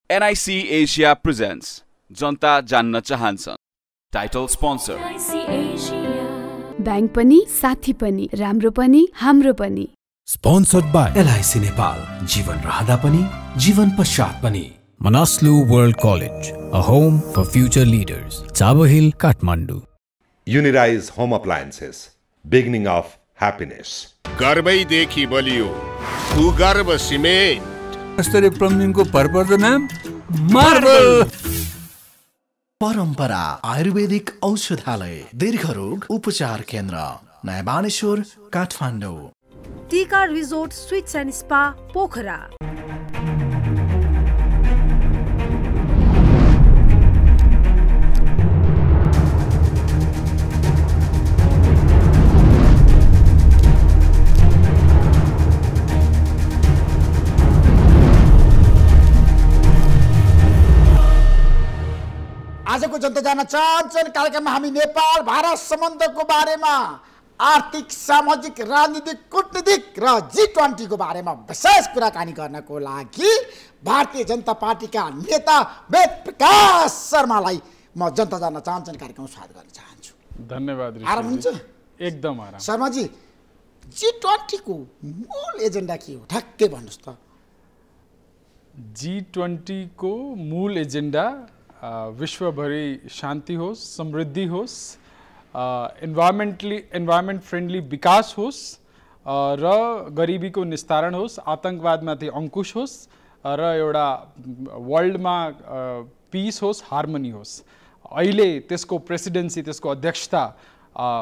NIC Asia presents जनता जान्न चाहन्छन्। Title sponsor bank पनि साथी पनि राम्रो पनि हाम्रो पनि। Sponsored by LIC Nepal, जीवन रहँदा पनि जीवन पश्चात पनि। Manaslu World College, a home for future leaders. Chavo Hill, Kathmandu. Unirise Home Appliances, beginning of happiness. गर्वैदेखि बलियो सुगर्व सिमेन्ट। स्तरीय प्लम्बिङको भरपर्दो नाम मार्बल। परम्परा आयुर्वेदिक औषधालय दीर्घरोग उपचार केन्द्र नयाँ बानेश्वर काठमाडौँ। टीका resort sweets and spa Pokhara. आजको जनता जान्न चाहन्छन् कार्यक्रममा हामी नेपाल भारत सम्बन्धको बारेमा, आर्थिक सामाजिक राजनीतिक कूटनीतिक र G20 को बारेमा विशेष कुराकानी गर्नको लागि भारतीय जनता पार्टीका नेता वेद प्रकाश शर्मालाई म जनता जान्न चाहन्छन् कार्यक्रममा स्वागत गर्न चाहन्छु। धन्यवाद। आराम हुन्छ? एकदम आराम। शर्माजी, G20 को मूल एजेन्डा के हो ठ्याक्कै भन्नुस् त? G20 को मूल एजेन्डा विश्वभरि शान्ति होस्, समृद्धि होस्, इन्भाइरोमेन्ट फ्रेन्डली विकास होस् र गरिबीको निस्तारण होस्, आतंकवादमाथि अंकुश होस् र एउटा वर्ल्डमा पिस होस्, हार्मनी होस्। अहिले त्यसको प्रेसिडेन्सी, त्यसको अध्यक्षता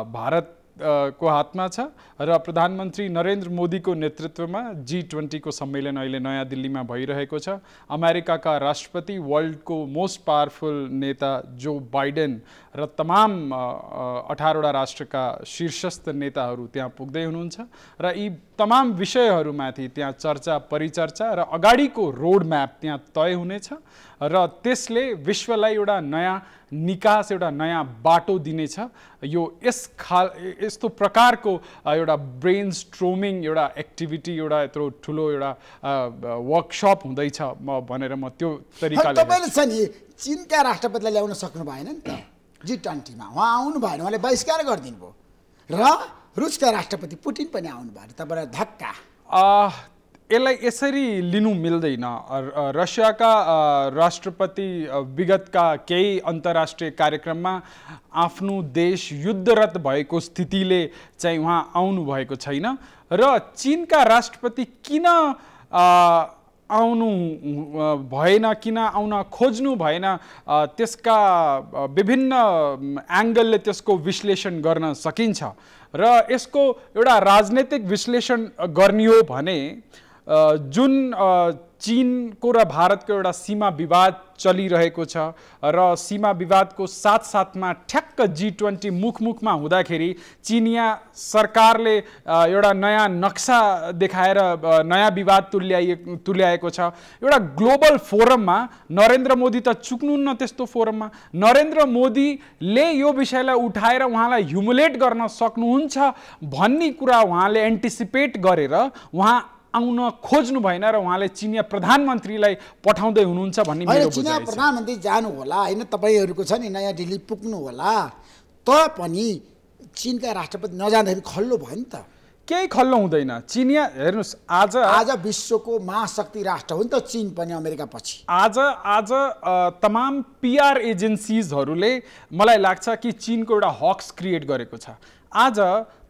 भारत को हातमा छ र प्रधानमन्त्री नरेन्द्र मोदीको नेतृत्वमा G20 को सम्मेलन अहिले नयाँ दिल्लीमा भइरहेको छ। अमेरिकाका राष्ट्रपति, वर्ल्डको मोस्ट पावरफुल नेता जो बाइडेन र तमाम 18वटा राष्ट्रका शीर्षस्थ नेताहरू त्यहाँ पुग्दै हुनुहुन्छ र यी तमाम विषयहरूमाथि त्यहाँ चर्चा परिचर्चा र अगाडिको रोड म्याप त्यहाँ तय हुनेछ र त्यसले विश्वलाई एउटा नयाँ निकास, एउटा नयाँ बाटो दिनेछ। यो यस्तो प्रकारको एउटा ब्रेन स्ट्रोमिङ एउटा एक्टिभिटी, एउटा यत्रो ठुलो एउटा वर्कसप हुँदैछ भनेर म त्यो तरिकाले। तपाईले छ नि चीनका राष्ट्रपतिलाई ल्याउन सक्नु भएन नि त G20 मा। उहाँ आउनु भएन, उहाँले बहिष्कार गरिदिनु भयो र रुसका राष्ट्रपति पुटिन पनि आउनु भएन। तपाईलाई धक्का यसलाई यसरी लिनु मिल्दैन। रसियाका राष्ट्रपति विगतका केही अन्तर्राष्ट्रिय कार्यक्रममा आफ्नो देश युद्धरत भएको स्थितिले चाहिँ उहाँ आउनु भएको छैन र चीनका राष्ट्रपति किन आउनु भएन, किन आउन खोज्नु भएन, त्यसका विभिन्न एङ्गलले त्यसको विश्लेषण गर्न सकिन्छ र यसको एउटा राजनीतिक विश्लेषण गर्ने हो भने जुन चीनको र भारतको एउटा सीमा विवाद चलिरहेको छ र सीमा विवादको साथसाथमा ठ्याक्क G20 मुखमा हुँदाखेरि चीनिया सरकारले एउटा नयाँ नक्सा देखाएर नयाँ विवाद तुल्याएको छ। एउटा ग्लोबल फोरममा नरेन्द्र मोदी त चुक्नुहुन्न। त्यस्तो फोरममा नरेन्द्र मोदीले यो विषयलाई उठाएर उहाँलाई ह्युमिलेट गर्न सक्नुहुन्छ भन्ने कुरा उहाँले एन्टिसिपेट गरेर उहाँ आउन खोज्नु भएन र उहाँले चीनिया प्रधानमन्त्रीलाई पठाउँदै हुनुहुन्छ भन्ने मेरो बुझाइ छ। चीनिया प्रधानमन्त्री जानु होला हैन, तपाईहरुको छ नि नयाँ दिल्ली पुग्नु होला, त पनि चीनका राष्ट्रपति नजाँदाखेरि खल्लो भयो नि त। केही खल्लो हुँदैन। चीनिया हेर्नुस्, आज विश्वको महाशक्ति राष्ट्र हो नि त चीन पनि अमेरिका पछि। आज तमाम PR एजेन्सीजहरूले मलाई लाग्छ कि चीनको एउटा हक्स क्रिएट गरेको छ। आज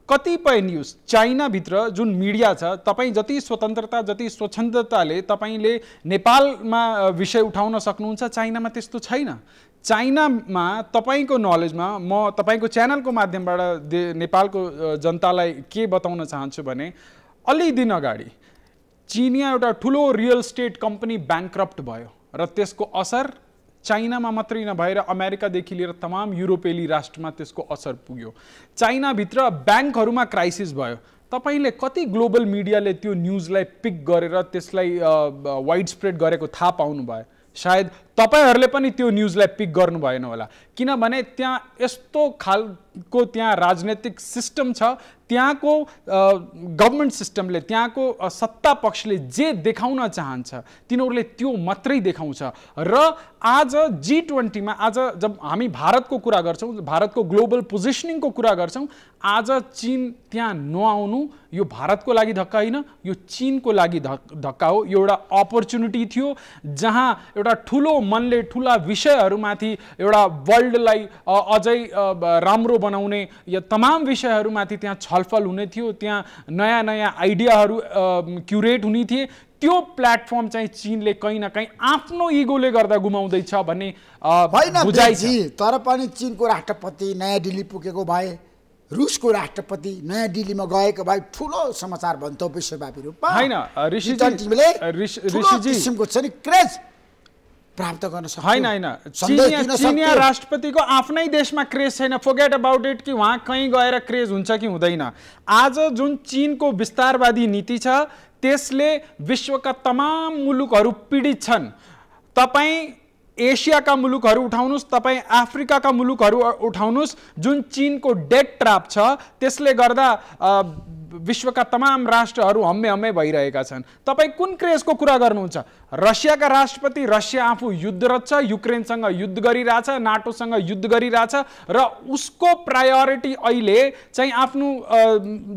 कतिपय न्युज चाइनाभित्र जुन मिडिया छ, तपाईँ जति स्वतन्त्रता, जति स्वच्छन्दताले तपाईँले नेपालमा विषय उठाउन सक्नुहुन्छ, चाइनामा त्यस्तो छैन। चाइनामा तपाईँको नलेजमा म तपाईँको च्यानलको माध्यमबाट नेपालको जनतालाई के बताउन चाहन्छु भने अलि दिन अगाडि चीनिया एउटा ठुलो रियल स्टेट कम्पनी ब्याङ्क्रप्ट भयो र त्यसको असर चाइनामा मात्रै नभएर अमेरिकादेखि लिएर तमाम युरोपेली राष्ट्रमा त्यसको असर पुग्यो। चाइनाभित्र ब्याङ्कहरूमा क्राइसिस भयो। तपाईले कति ग्लोबल मिडियाले त्यो न्युजलाई पिक गरेर त्यसलाई वाइड स्प्रेड गरेको थाहा पाउनु भयो? सायद तपाईहरुले पनि त्यो न्युजलाई पिक गर्नु भएन होला, किनभने त्यहाँ यस्तो को त्यहाँ राजनीतिक सिस्टम छ, त्यहाँको गभर्नमेन्ट सिस्टमले, त्यहाँको सत्ता पक्षले जे देखाउन चाहन्छ तिनीहरूले त्यो मात्रै देखाउँछ। र आज G20 मा आज जब हामी भारतको कुरा गर्छौँ, भारतको ग्लोबल पोजिसनिङको कुरा गर्छौँ, आज चीन त्यहाँ नआउनु यो भारतको लागि धक्का होइन, यो चीनको लागि धक्का हो। यो एउटा अपर्च्युनिटी थियो जहाँ एउटा ठुलो मनले ठुला विषयहरूमाथि एउटा वर्ल्डलाई अझै राम्रो बनाउने या तमाम विषयहरूमाथि त्यहाँ छलफल हुने थियो, त्यहाँ नयाँ नयाँ आइडियाहरू क्युरेट हुने थिए। त्यो प्लेटफर्म चाहिँ चीनले कहीँ न कहीँ आफ्नो इगोले गर्दा गुमाउँदैछ भन्ने बुझाइ छ। तर पनि चीनको राष्ट्रपति नयाँ दिल्ली पुगेको भए, रुसको राष्ट्रपति नयाँ दिल्लीमा गएको भए ठुलो समाचार भन्थ्यो विश्वव्यापी रूपमा। हैन ऋषिजी किसिमको छ नि क्रेज प्राप्त गर्न सक्छ। हैन चिनिया राष्ट्रपतिको आफ्नै देशमा क्रेज छैन, फोरगेट अबाउट इट कि वहाँ कहीँ गएर क्रेज हुन्छ कि हुँदैन। आज जुन चीनको विस्तारवादी नीति छ त्यसले विश्वका तमाम मुलुकहरू पीडित छन्। तपाईँ एसियाका मुलुकहरू उठाउनुस्, तपाईँ अफ्रिकाका मुलुकहरू उठाउनुस्, जुन चीनको डेट ट्र्याप छ त्यसले गर्दा विश्वका तमाम राष्ट्रहरू हम्मे हम्मे भइरहेका छन्। तपाईँ कुन क्रेजको कुरा गर्नुहुन्छ? रसियाका राष्ट्रपति, रसिया आफू युद्धरत छ, युक्रेनसँग युद्ध गरिरहेछ, नाटोसँग युद्ध गरिरहेछ र उसको प्रायोरिटी अहिले चाहिँ आफ्नो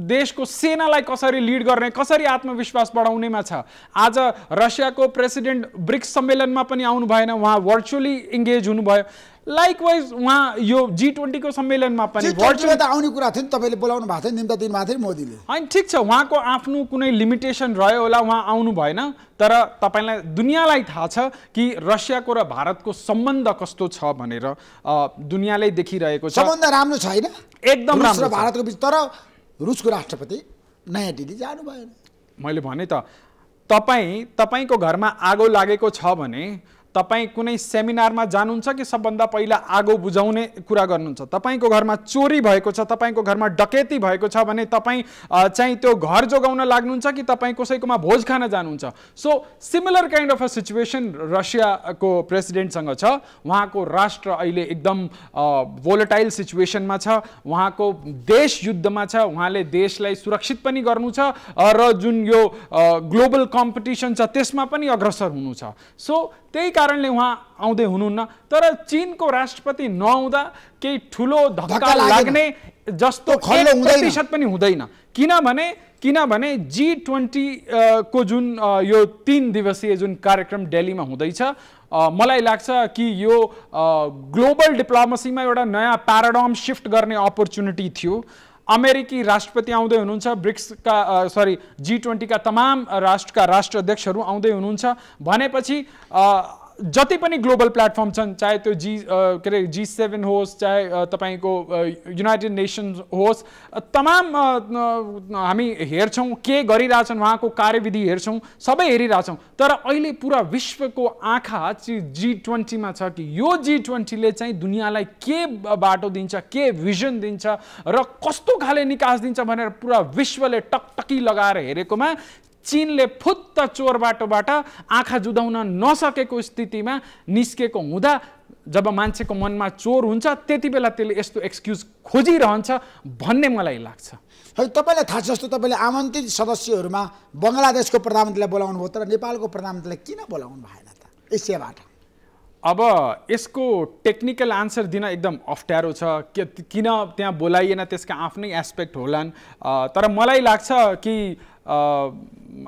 देशको सेनालाई कसरी लिड गर्ने, कसरी आत्मविश्वास बढाउनेमा छ। आज रसियाको प्रेसिडेन्ट ब्रिक्स सम्मेलनमा पनि आउनु भएन, उहाँ भर्चुअली इङ्गेज हुनुभयो। लाइकवाइज उहाँ यो G20 को सम्मेलनमा पनि भर्चुअली त आउने कुरा थियो नि, तपाईँले बोलाउनु भएको थियो, निम्ता दिनु भएको थियो मोदीले। हैन ठिक छ, उहाँको आफ्नो कुनै लिमिटेसन रह्यो होला, उहाँ आउनु भएन। तर तपाईलाई दुनियाँलाई थाहा छ कि रसियाको र भारतको सम्बन्ध कस्तो छ भनेर दुनियाँले देखिरहेको छ। सम्बन्ध राम्रो छैन, एकदम राम्रो र भारतको बीच। तर रुसको राष्ट्रपति नयाँ दिल्ली जानु भएन। मैले भने त तपाईको घरमा आगो लागेको छ भने तपाईं कुनै सेमिनारमा जानुहुन्छ कि सबभन्दा पहिला आगो बुझाउने कुरा गर्नुहुन्छ? तपाईको घरमा चोरी भएको छ, तपाईको घरमा डकैती भएको छ भने तपाईं चाहिँ त्यो घर जोगाउन लाग्नुहुन्छ कि तपाईं कसैकोमा भोज खान जानुहुन्छ? So similar kind of a situation रसियाको प्रेसिडेन्टसँग छ। उहाँको राष्ट्र अहिले एकदम भोलेटाइल सिचुएसनमा छ, उहाँको देश युद्धमा छ, उहाँले देशलाई सुरक्षित पनि गर्नु छ र जुन यो ग्लोबल कम्पिटिसन छ त्यसमा पनि अग्रसर हुनु छ। सो त्यही कारणले उहाँ आउँदै हुनुहुन्न। तर चीनको राष्ट्रपति नआउँदा केही ठुलो धक्का लाग्ने जस्तो 1% पनि हुँदैन। किनभने G20 को जुन यो 3 दिवसीय जुन कार्यक्रम दिल्लीमा हुँदैछ, मलाई लाग्छ कि यो ग्लोबल डिप्लोमेसीमा एउटा नयाँ प्याराडाइम शिफ्ट गर्ने अपर्च्युनिटी थियो। अमेरिकी राष्ट्रपति आउँदै हुनुहुन्छ, G20 का तमाम राष्ट्रका राष्ट्राध्यक्षहरू आउँदै हुनुहुन्छ भनेपछि जति पनि ग्लोबल प्लेटफर्म छन्, चाहे त्यो G7 होस्, चाहे तपाईको युनाइटेड नेसन्स होस्, तमाम हामी हेर्छौँ के गरिरहेछन्, उहाँको कार्यविधि हेर्छौँ, सबै हेरिरहेछौँ। तर अहिले पुरा विश्वको आँखा G20 मा छ कि यो G20 ले चाहिँ दुनियाँलाई के बाटो दिन्छ, के भिजन दिन्छ र कस्तो खाले निकास दिन्छ भनेर पुरा विश्वले टकटकी लगाएर हेरेकोमा चीनले फुत्त चोर बाटोबाट आँखा जुदाउन नसकेको स्थितिमा निस्केको हुँदा जब मान्छेको मनमा चोर हुन्छ त्यति बेला त्यसले यस्तो एक्सक्युज खोजिरहन्छ भन्ने मलाई लाग्छ। है तपाईलाई थाहा छ जस्तो तपाईले आमन्त्रित सदस्यहरूमा बङ्गलादेशको प्रधानमन्त्रीलाई बोलाउनु भयो, तर नेपालको प्रधानमन्त्रीलाई किन बोलाउनु भएन त एसियाबाट? अब यसको टेक्निकल आन्सर दिन एकदम अप्ठ्यारो छ, किन त्यहाँ बोलाइएन, त्यसका आफ्नै एस्पेक्ट होलान्। तर मलाई लाग्छ कि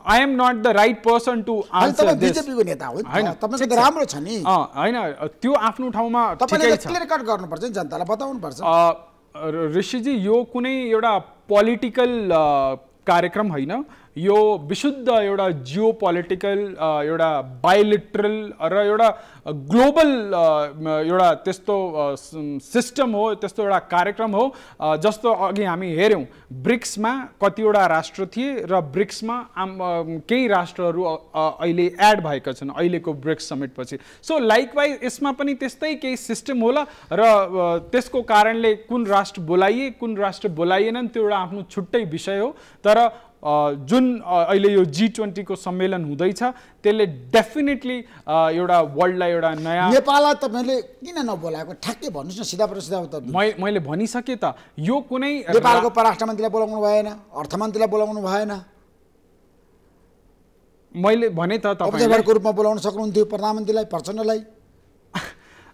I am not the right person to answer this. बीजेपीको नेता हो, तपाईको त राम्रो छ नि। हैन त्यो आफ्नो ठाउँमा तपाईले क्लियर कट गर्नुपर्छ नि, जनतालाई बताउनु पर्छ। ऋषिजी यो कुनै एउटा पोलिटिकल कार्यक्रम होइन, यो विशुद्ध एउटा जियो पोलिटिकल एउटा बायोलिटरल र एउटा ग्लोबल एउटा त्यस्तो सिस्टम हो, त्यस्तो एउटा कार्यक्रम हो। जस्तो अघि हामी हेऱ्यौँ ब्रिक्समा कतिवटा राष्ट्र थिए र ब्रिक्समा केही राष्ट्रहरू अहिले एड भएका छन् अहिलेको ब्रिक्स समिट पछि। सो लाइकवाइज यसमा पनि त्यस्तै केही सिस्टम होला र त्यसको कारणले कुन राष्ट्र बोलाइए कुन राष्ट्र बोलाइएनन् त्यो एउटा आफ्नो छुट्टै विषय हो। तर जुन अहिले यो G20 को सम्मेलन हुँदैछ त्यसले डेफिनेटली एउटा वर्ल्डलाई एउटा नयाँ नेपाललाई तपाईले किन नबोलाएको ठ्याक्कै भन्नुस् न सिधा उत्तर मैले भनिसके त यो कुनै नेपालको परराष्ट्र मन्त्रीलाई बोलाउनु भएन अर्थमन्त्रीलाई बोलाउनु भएन मैले भने त तपाईँको रूपमा बोलाउन सक्नुहुन्थ्यो प्रधानमन्त्रीलाई प्रचण्डलाई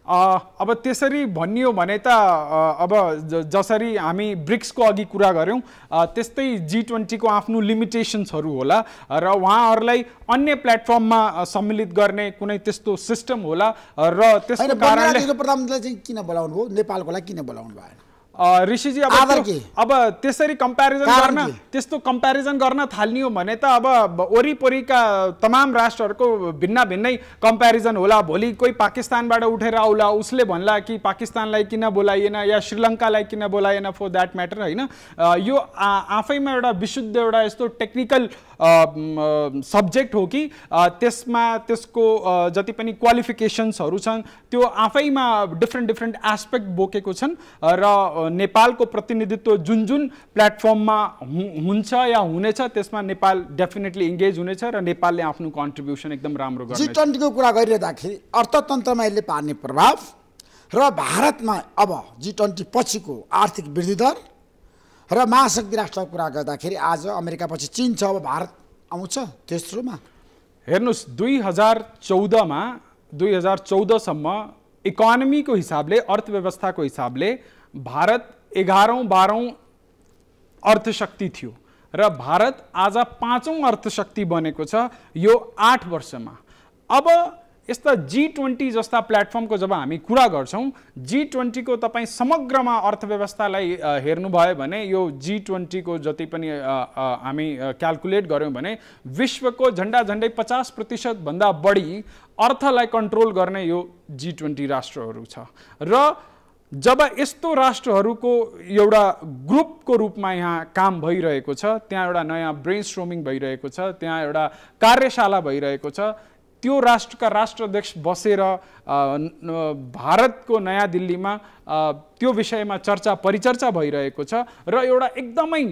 अब त्यसरी भनियो भने त अब जसरी हामी ब्रिक्सको अघि कुरा गर्यौं त्यस्तै G20 को आफ्नो लिमिटेशन्सहरू होला र उहाँहरूलाई अन्य प्लेटफर्ममा सम्मिलित गर्ने कुनै त्यस्तो सिस्टम होला र त्यसको कारणले प्रधानमन्त्रीलाई चाहिँ किन बोलाउनु भयो नेपालको लागि किन बोलाउनु भएन ऋषिजी अब त्यसरी त्यस्तो कम्प्यारिजन गर्न थाल्ने हो भने त अब वरिपरिका तमाम राष्ट्रहरूको भिन्न भिन्नै कम्प्यारिजन होला भोलि कोही पाकिस्तानबाट उठेर आउला उसले भन्ला कि पाकिस्तानलाई किन बोलाइएन या श्रीलङ्कालाई किन बोलाइएन फर द्याट म्याटर हैन यो आफैमा एउटा विशुद्ध एउटा यस्तो टेक्निकल सब्जेक्ट हो कि त्यसमा त्यसको जति पनि क्वालिफिकेशन्सहरू छन् त्यो आफैमा डिफ्रेन्ट एस्पेक्ट बोकेको छन् र नेपालको प्रतिनिधित्व जुन प्लेटफर्ममा हुन्छ या हुनेछ त्यसमा नेपाल डेफिनेटली इन्गेज हुनेछ र नेपालले आफ्नो कन्ट्रिब्युसन एकदम राम्रो गर्छ G20 को कुरा गरिरहँदाखेरि अर्थतन्त्रमा यसले पार्ने प्रभाव र भारतमा अब G20 पछिको आर्थिक वृद्धि दर र महाशक्ति राष्ट्रको कुरा गर्दाखेरि आज अमेरिका पछि चीन छ अब भारत आउँछ तेस्रोमा हेर्नुस् 2014 सम्म इकोनोमीको हिसाबले अर्थव्यवस्थाको हिसाबले भारत 11औं-12औं अर्थशक्ति थियो र भारत आज 5औं अर्थशक्ति बनेको छ यो 8 वर्षमा अब यस्ता G20 जस्ता प्लेटफर्मको जब हामी कुरा गर्छौं G20 को तपाई समग्रमा अर्थव्यवस्थालाई हेर्नुभयो भने यो G20 को जति पनि हामी क्याल्कुलेट गर्यौं भने विश्वको झण्डै 50% भन्दा बढी अर्थलाई कन्ट्रोल गर्ने यो G20 राष्ट्रहरू छ र जब यस्तो राष्ट्रहरूको एउटा ग्रुपको रूपमा यहाँ काम भइरहेको छ त्यहाँ एउटा नयाँ ब्रेनस्टर्मिङ भइरहेको छ त्यहाँ एउटा कार्यशाला भइरहेको छ त्यो राष्ट्रका राष्ट्राध्यक्ष बसेर भारतको नयाँ दिल्लीमा त्यो विषयमा चर्चा परिचर्चा भइरहेको छ र एउटा एकदमै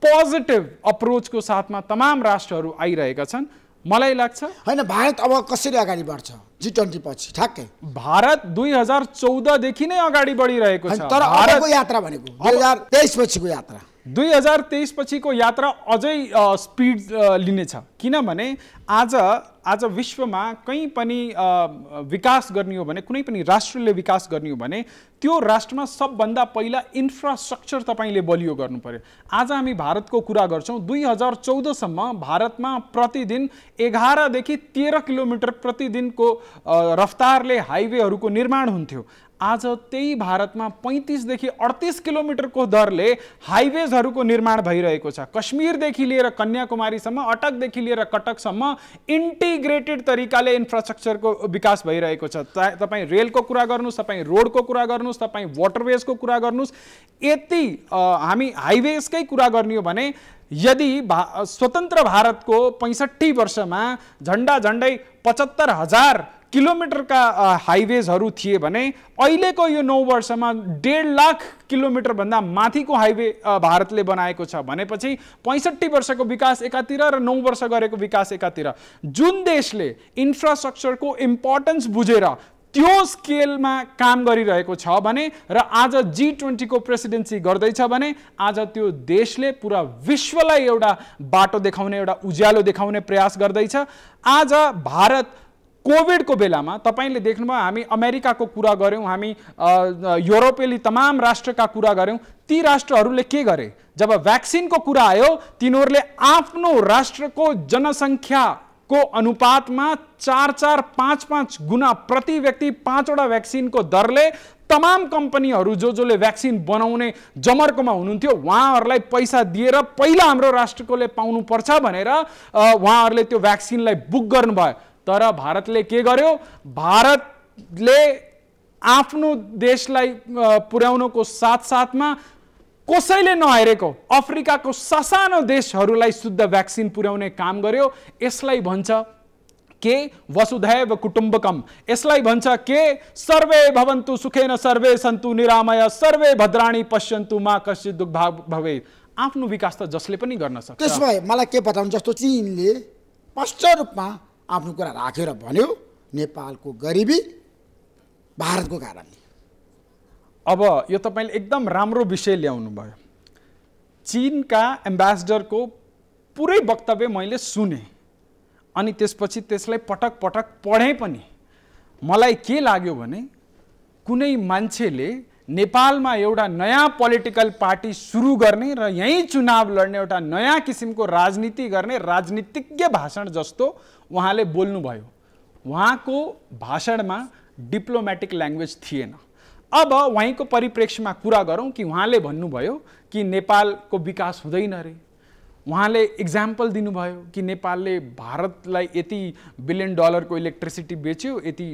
पोजिटिभ अप्रोचको साथमा तमाम राष्ट्रहरू आइरहेका छन् मलाई लाग्छ हैन भारत अब कसरी अगाडि बढ्छ G20 पछि ठ्याक्कै भारत 2014 देखि नै अगाडि बढिरहेको छ तर अबको यात्रा भनेको 2023 पछिको यात्रा 2023 पछिको यात्रा अझै स्पिड लिनेछ किनभने आज विश्वमा कहीं पनि विकास गर्ने हो भने कुनै पनि राष्ट्रले विकास गर्ने हो भने त्यो राष्ट्रमा सबभन्दा पहिला इन्फ्रास्ट्रक्चर तपाईले बलियो गर्नु पर्यो आज हामी भारतको कुरा गर्छौं 2014 सम्म भारतमा प्रतिदिन 11 देखि 13 किलोमिटर प्रतिदिनको रफ्तारले हाइवेहरूको निर्माण हुन्थ्यो आज त्यही भारतमा 35 देखि 38 किलोमिटरको दरले हाइवेजहरूको निर्माण भइरहेको छ कश्मीरदेखि लिएर कन्याकुमारीसम्म अटकदेखि लिएर कटकसम्म इन्टिग्रेटेड तरिकाले इन्फ्रास्ट्रक्चरको विकास भइरहेको छ तपाई रेलको कुरा गर्नुस् तपाई रोडको कुरा गर्नुस् तपाई वाटरवेजको कुरा गर्नुस् यति हामी हाइवेजकै कुरा गर्ने हो भने यदि स्वतन्त्र भारतको 65 वर्षमा झण्डै 75,000 किलोमिटरका हाइवेजहरू थिए भने अहिलेको यो 9 वर्षमा 1.5 लाख किलोमिटर भन्दा माथिको हाइवे भारतले बनाएको छ भनेपछि 65 वर्षको विकास एकातिर र 9 वर्ष गरेको विकास एकातिर जुन देशले इन्फ्रास्ट्रक्चरको इम्पोर्टेन्स बुझेर त्यो स्केलमा काम गरिरहेको छ भने र आज G20 को प्रेसिडेन्सी गर्दैछ भने आज त्यो देशले पुरा विश्वलाई एउटा बाटो देखाउने एउटा उज्यालो देखाउने प्रयास गर्दैछ आज भारत कोभिड को बेलामा तपाईले देख्नुभयो हामी अमेरिकाको कुरा गर्यौं हामी युरोपेली तमाम राष्ट्रका कुरा गर्यौं ती राष्ट्रहरूले के गरे जब भ्याक्सिनको कुरा आयो तिनीहरूले आफ्नो राष्ट्रको जनसंख्या को अनुपातमा 4-4, 5-5 गुना प्रति व्यक्ति 5 वटा भ्याक्सिनको दरले तमाम कम्पनीहरू जसले भ्याक्सिन बनाउने जमर्कोमा हुनुहुन्थ्यो उहाँहरूलाई पैसा दिएर पहिला हाम्रो राष्ट्रकोले पाउनु पर्छ भनेर उहाँहरूले त्यो भ्याक्सिनलाई बुक गर्नुभयो तर भारतले के गर्यो भारतले आफ्नो देशलाई पुर्याउनको साथसाथमा कसैले नहेरेको अफ्रिकाको ससानो देशहरूलाई शुद्ध भ्याक्सिन पुर्याउने काम गर्यो यसलाई भन्छ के वसुधैव कुटुम्बकम यसलाई भन्छ के सर्वे भवन्तु सुखेन सर्वे सन्तु निरामय सर्वे भद्राणि पश्यन्तु मा कश्चित् दुःख भवेत् आफ्नो विकास त जसले पनि गर्न सक्छ। त्यसो भए मलाई के बताउनु, जस्तो चीनले स्पष्ट रूपमा आफ्नो कुरा राखेर भन्यो नेपालको गरिबी भारतको कारणले। अब यो तपाईले एकदम राम्रो विषय ल्याउनु भयो। चीनका एम्बेसडरको पुरै वक्तव्य मैले सुने अनि त्यसपछि त्यसलाई पटक पटक पढेँ पनि। मलाई के लाग्यो भने कुनै मान्छेले नेपालमा एउटा नयाँ पोलिटिकल पार्टी सुरु गर्ने र यही चुनाव लड्ने एउटा नयाँ किसिमको राजनीति गर्ने राजनीतिज्ञ भाषण जस्तो उहाँले बोल्नुभयो। उहाँको भाषणमा डिप्लोमेटिक ल्याङ्ग्वेज थिएन। अब वहीँको परिप्रेक्ष्यमा कुरा गरौँ कि उहाँले भन्नुभयो कि नेपालको विकास हुँदैन रे। उहाँले इक्जाम्पल दिनुभयो कि नेपालले भारतलाई यति $1 बिलियन को इलेक्ट्रिसिटी बेच्यो, यति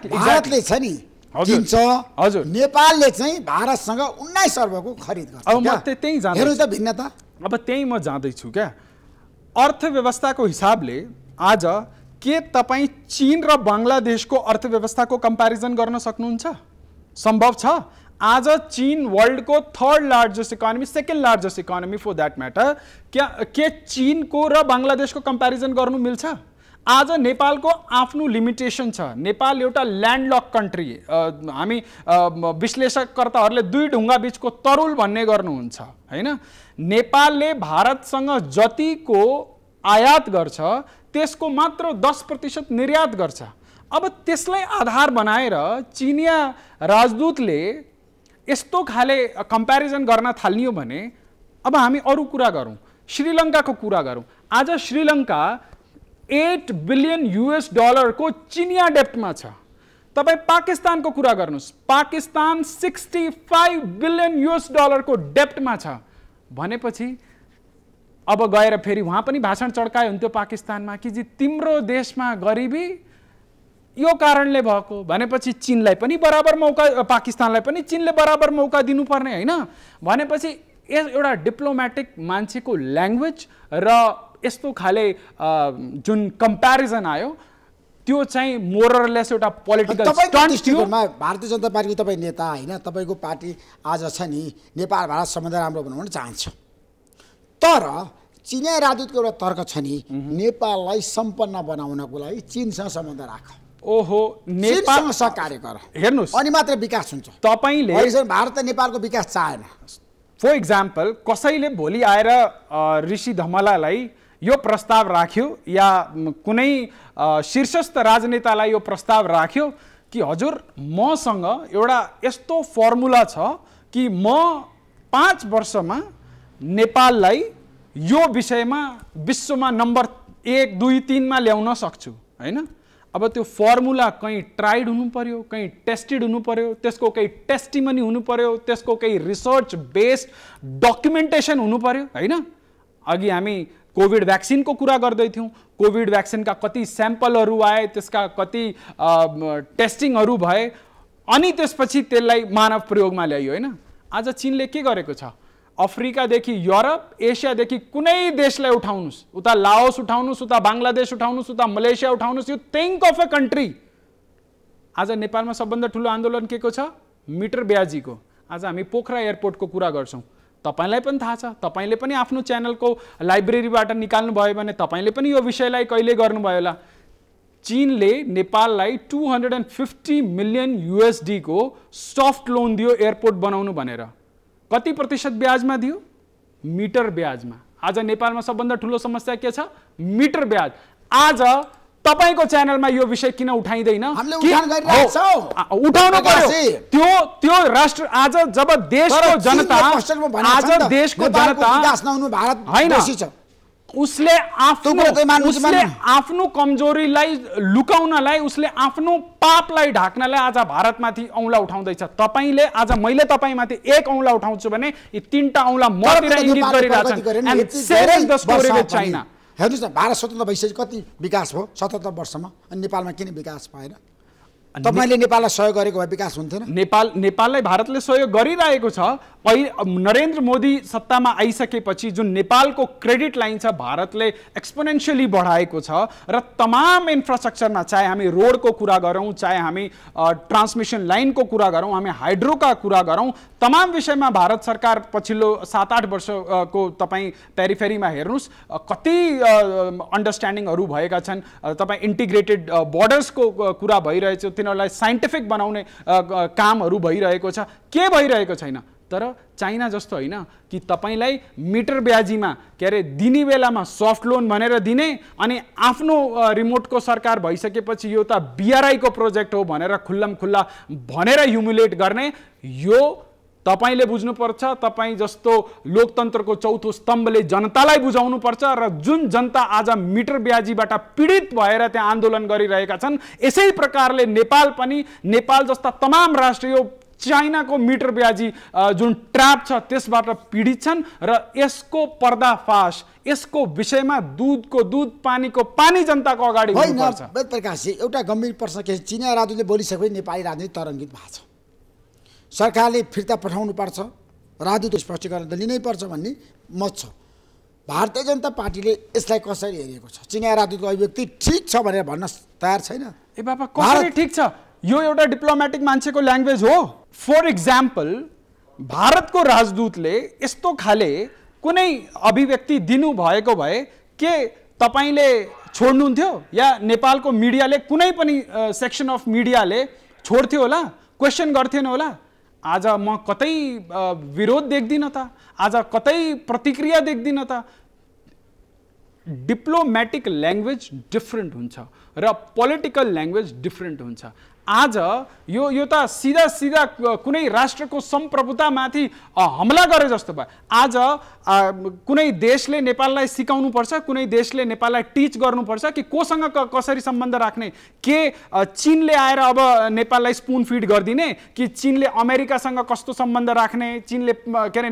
भारतले छ नि दिन्छ, हजुर नेपालले चाहिँ भारतसँग 19 अर्बको खरिद गर्छ। अब म त्यही जान्छु, हेर्नु त भिन्नता। अब त्यही म जाँदैछु क्या। अर्थव्यवस्थाको हिसाबले आज के तपाईँ चीन र बङ्गलादेशको अर्थव्यवस्थाको कम्प्यारिजन गर्न सक्नुहुन्छ? सम्भव छ? आज चीन वर्ल्डको 3rd largest economy, 2nd largest economy for that matter, के चीनको र बङ्गलादेशको कम्प्यारिजन गर्नु मिल्छ? आज नेपालको आफ्नो लिमिटेसन छ। नेपाल एउटा ल्यान्डलक कन्ट्री। हामी विश्लेषककर्ताहरूले 2 ढुङ्गा बीचको तरुल भन्ने गर्नुहुन्छ हैन। नेपालले भारतसँग जतिको आयात गर्छ त्यसको मात्र 10% निर्यात गर्छ। अब त्यसलाई आधार बनाएर चीनिया राजदूतले यस्तो खाले कम्प्यारिजन गर्न थाल्नियो भने अब हामी अरू कुरा गरौँ, श्रीलङ्काको कुरा गरौँ। आज श्रीलङ्का $8 बिलियन को चिनिया डेप्टमा छ। तपाईँ पाकिस्तानको कुरा गर्नुहोस्, पाकिस्तान $65 बिलियन को डेप्टमा छ भनेपछि अब गएर फेरि उहाँ पनि भाषण चड्कायो हुन्थ्यो पाकिस्तानमा कि जी तिम्रो देशमा गरिबी यो कारणले भएको भनेपछि चीनलाई पनि बराबर मौका, पाकिस्तानलाई पनि चीनले बराबर मौका दिनुपर्ने हैन भनेपछि एउटा डिप्लोमेटिक मान्छेको ल्याङ्ग्वेज र यस्तो खाले जुन कम्प्यारिजन आयो त्यो चाहिँ मोरलेस एउटा पोलिटिकल स्टन्ट थियो। भारतीय जनता पार्टी तपाईँ नेता हैन, तपाईको पार्टी आज छ नि नेपाल भारत सम्बन्ध राम्रो बनाउन चाहन्छ, तर चीनिया राजदूतको एउटा तर्क छ नि नेपाललाई सम्पन्न बनाउनको लागि चीनसँग सम्बन्ध राख। ओहो, नेपालसँग सहकार्य गर, हेर्नुस् अनि मात्र विकास हुन्छ। तपाईले भारत र नेपालको विकास चाहेन। फर इक्जाम्पल कसैले भोलि आएर ऋषि धमलालाई यो प्रस्ताव राख्यो या कुनै शीर्षस्थ राजनेतालाई यो प्रस्ताव राख्यो कि हजुर मसँग एउटा यस्तो फर्मुला छ कि म 5 वर्षमा नेपाललाई यो विषयमा विश्वमा नम्बर 1, 2, 3 मा ल्याउन सक्छु हैन। अब त्यो फर्मुला कहीं ट्राइड हुनु पर्यो, कहीं टेस्टेड हुनु पर्यो, त्यसको कहीं टेस्टिमनी हुनु पर्यो, त्यसको कहीं रिसर्च बेस्ड डकुमेन्टेसन हुनु पर्यो हैन। अघि हामी कोभिड भ्याक्सिनको कुरा गर्दै थियौं। कोभिड भ्याक्सिनका कति स्याम्पलहरू आए, त्यसका कति टेस्टिङहरू भए अनि त्यसपछि त्यसलाई मानव प्रयोगमा ल्याइयो हैन। आज चीनले के गरेको छ? अफ्रिकादेखि युरोप, एसियादेखि कुनै देशलाई उठाउनुस्, उता लाओस उठाउनुस्, उता बङ्गलादेश उठाउनुस्, उता मलेसिया उठाउनुस्, you think of a country. आज नेपालमा सबभन्दा ठुलो आन्दोलन के को छ? मिटर ब्याजीको। आज हामी पोखरा एयरपोर्टको कुरा गर्छौं, तपाईलाई पनि थाहा छ, तपाईले पनि आफ्नो च्यानलको लाइब्रेरीबाट निकाल्नु भयो भने तपाईले पनि यो विषयलाई कहिले गर्नुभयो होला। चीनले नेपाललाई $250 मिलियन को सफ्ट लोन दियो एयरपोर्ट बनाउनु भनेर। कति प्रतिशत ब्याजमा दियो? मिटर ब्याजमा। आज नेपालमा सबभन्दा ठुलो समस्या के छ? मिटर ब्याज। आज तपाईको च्यानलमा यो विषय किन उठाइदैन? हामीले उठान गरिरहेका छौं, उठाउनु पर्यो। त्यो राष्ट्र आज जब देशको जनता, आज देशको जनता विकास नहुनु भारत दोषी छ, उसले आफ्नो कमजोरीलाई लुकाउनलाई, उसले आफ्नो पापलाई ढाक्नलाई आज भारतमाथि औँला उठाउँदैछ। तपाईले आज मैले तपाईमाथि 1 औँला उठाउँछु भने यी 3टा औँला मतिर इङ्गित गरिरहेछन्। And same is the story with China. हेर्नुस् न, भारत स्वतन्त्र भइसकेपछि कति विकास भयो 77 वर्षमा, अनि नेपालमा किन विकास भएन? तपाईले नेपाललाई सहयोग गरेको भए विकास हुन्थेन? नेपाललाई भारतले सहयोग गरिरहेको छ। नरेन्द्र मोदी सत्तामा आइसकेपछि जुन नेपालको क्रेडिट लाइन छ भारतले एक्सपोनेन्शियली बढाएको छ र तमाम इन्फ्रास्ट्रक्चरमा, चाहे हामी रोडको कुरा गरौँ, चाहे हामी ट्रान्समिसन लाइनको कुरा गरौँ, हामी हाइड्रोका कुरा गरौँ, तमाम विषयमा भारत सरकार पछिल्लो 7-8 वर्षको तपाईँ पेरिफेरीमा हेर्नुहोस् कति अन्डरस्ट्यान्डिङहरू भएका छन्। तपाईँ इन्टिग्रेटेड बोर्डर्सको कुरा भइरहेछ, तिनीहरूलाई साइन्टिफिक बनाउने कामहरू भइरहेको छ। के भइरहेको छैन? तर चाइना जस्तो होइन कि तपाईलाई मिटर ब्याजीमा के अरे दिने बेलामा सफ्ट लोन भनेर दिने अनि आफ्नो रिमोटको सरकार भइसकेपछि यो त बीआरआई को प्रोजेक्ट हो भनेर खुल्लम खुल्ला भनेर ह्युमिलेट गर्ने। यो तपाईले बुझ्नुपर्छ। तपाई जस्तो लोकतन्त्रको चौथो स्तम्भले जनतालाई बुझाउनु पर्छ र जुन जनता आज मिटर ब्याजीबाट पीडित भएर त्यहाँ आन्दोलन गरिरहेका छन्, यसै प्रकारले नेपाल जस्ता तमाम राष्ट्र चाइना को मिटर ब्याजी जुन ट्र्याप छ त्यसबाट पीडित छन् र यसको पर्दाफाश, यसको विषयमा दूधको दूध पानीको पानी जनताको अगाडि हुनुपर्छ। वेद प्रकाश जी, एउटा गम्भीर प्रश्न के चिनिया राजदूतले बोलिसके नेपाली राजनीति तरङ्गित भएको छ, सरकारले फिर्ता पठाउनु पर्छ, राजदूत स्पष्टीकरण त लिनै पर्छ भन्ने मत छ। भारतीय जनता पार्टीले यसलाई कसरी हेरेको छ? चिनिया राजदूतको अभिव्यक्ति ठीक छ भनेर भन्न तयार छैन। ए बाबा, कसरी ठीक छ? यो एउटा डिप्लोमेटिक मान्छेको ल्याङ्ग्वेज हो। फर एक्जाम्पल, भारतको राजदूतले यस्तो खाले कुनै अभिव्यक्ति दिनु भएको भए के तपाईले छोड्नुहुन्थ्यो या नेपालको मिडियाले कुनै पनि सेक्सन अफ मिडियाले छोड्थ्यो होला, क्वेसन गर्थेन होला? आज म कतै विरोध देख्दिन त, आज कतै प्रतिक्रिया देख्दिन त। डिप्लोमेटिक ल्याङ्ग्वेज डिफ्रेन्ट हुन्छ र पोलिटिकल ल्याङ्ग्वेज डिफ्रेन्ट हुन्छ। आज यो त सीधा सीधा कुनै राष्ट्रको सम्प्रभुतामाथि हमला गरे जस्तो भयो। आज कुनै देशले नेपाललाई सिकाउनु पर्छ, कुनै देशले नेपाललाई टिच गर्नुपर्छ कि कोसँग कसरी सम्बन्ध राख्ने। के चीनले आएर अब नेपाललाई स्पुन फिड गरिदिने कि चीनले अमेरिकासँग कस्तो सम्बन्ध राख्ने, चीनले के अरे